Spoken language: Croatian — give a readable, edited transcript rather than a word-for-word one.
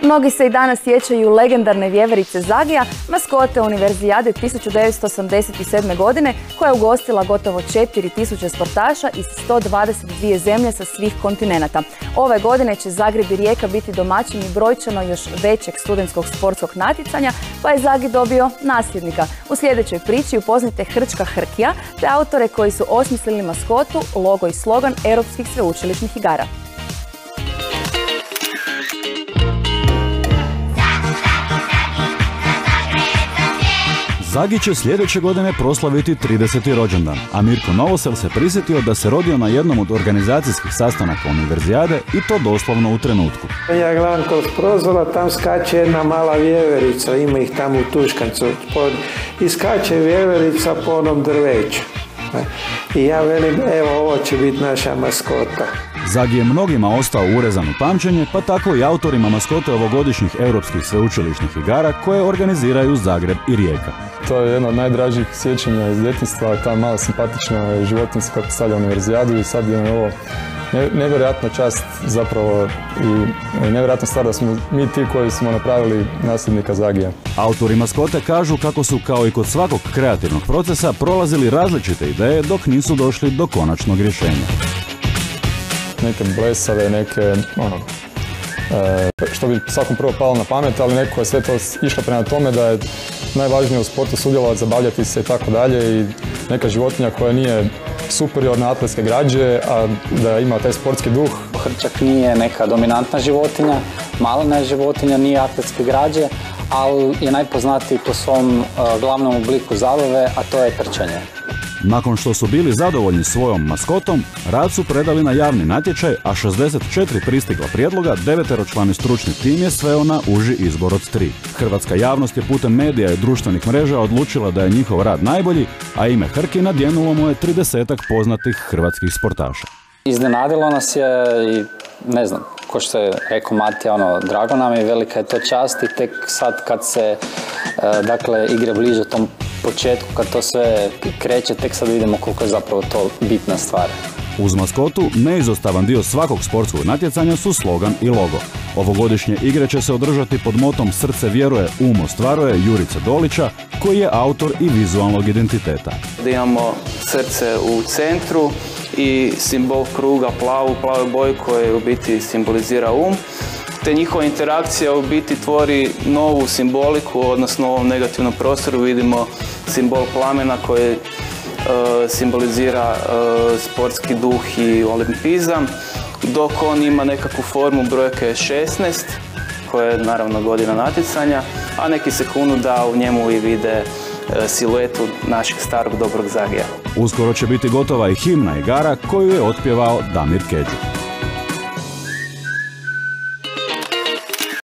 Mnogi se i danas sjećaju legendarne vjeverice Zagija, maskote Univerzijade 1987. godine, koja je ugostila gotovo 4000 sportaša iz 122 zemlje sa svih kontinenata. Ove godine će Zagreb i Rijeka biti domaćini brojčano još većeg studentskog sportskog natjecanja, pa je Zagi dobio nasljednika. U sljedećoj priči upoznajte Hrčka Hrkija, te autore koji su osmislili maskotu, logo i slogan Europskih sveučilišnih igara. Zagi će sljedeće godine proslaviti 30. rođendan, a Mirko Novosel se prisjetio da se rodio na jednom od organizacijskih sastanaka Univerzijade i to doslovno u trenutku. Ja gledam kroz prozora, tam skače jedna mala vjeverica, ima ih tamo u Tuškancu, i skače vjeverica po onom drveću. I ja velim, evo, ovo će biti naša maskota. Zagi je mnogima ostao urezan u pamćenje, pa tako i autorima maskote ovogodišnjih Europskih sveučilišnih igara koje organiziraju Zagreb i Rijeka. To je jedno od najdražih sjećanja iz djetinjstva, ta mala simpatična životinjska koja predstavlja Univerzijadu i sad je ovo nevjerojatna čast zapravo i nevjerojatna stvar da smo mi ti koji smo napravili nasljednika Zagija. Autori maskote kažu kako su kao i kod svakog kreativnog procesa prolazili različite ideje dok nisu došli do konačnog rješenja. Neke blesave, neke što bi svakom prvo palo na pamet, ali neko je sve to išlo prema tome da je najvažnije u sportu sudjelovati, zabavljati se i tako dalje i neka životinja koja nije superiorna atletske građe, a da ima taj sportski duh. Hrčak nije neka dominantna životinja, malena je životinja, nije atletske građe, ali je najpoznatiji po svom glavnom obliku zabave, a to je trčanje. Nakon što su bili zadovoljni svojom maskotom, rad su predali na javni natječaj, a 64 pristigla prijedloga, 9-člani stručni tim je sveo na uži izbor od 3. Hrvatska javnost je putem medija i društvenih mreža odlučila da je njihov rad najbolji, a ime Hrki nadjenulo mu je 30-ak poznatih hrvatskih sportaša. Iznenadilo nas je i ne znam, ko što je rekao Matija, drago nam je, velika je to čast i tek sad kad se igre bliže tom početku, kad to sve kreće, tek sad vidimo koliko je zapravo to bitna stvar. Uz maskotu, neizostavan dio svakog sportskog natjecanja su slogan i logo. Ovogodišnje igre će se održati pod motom Srce vjeruje, um ostvaruje Jurice Dolića, koji je autor i vizualnog identiteta. Da imamo srce u centru i simbol kruga plave boje koje u biti simbolizira te njihova interakcija u biti tvori novu simboliku, odnosno u ovom negativnom prostoru vidimo simbol plamena koji simbolizira sportski duh i olimpizam, dok on ima nekakvu formu brojke 16, koja je naravno godina natjecanja, a neki se kunu da u njemu i vide siluetu našeg starog dobrog Zagija. Uskoro će biti gotova i himna igara koju je otpjevao Damir Kedžu.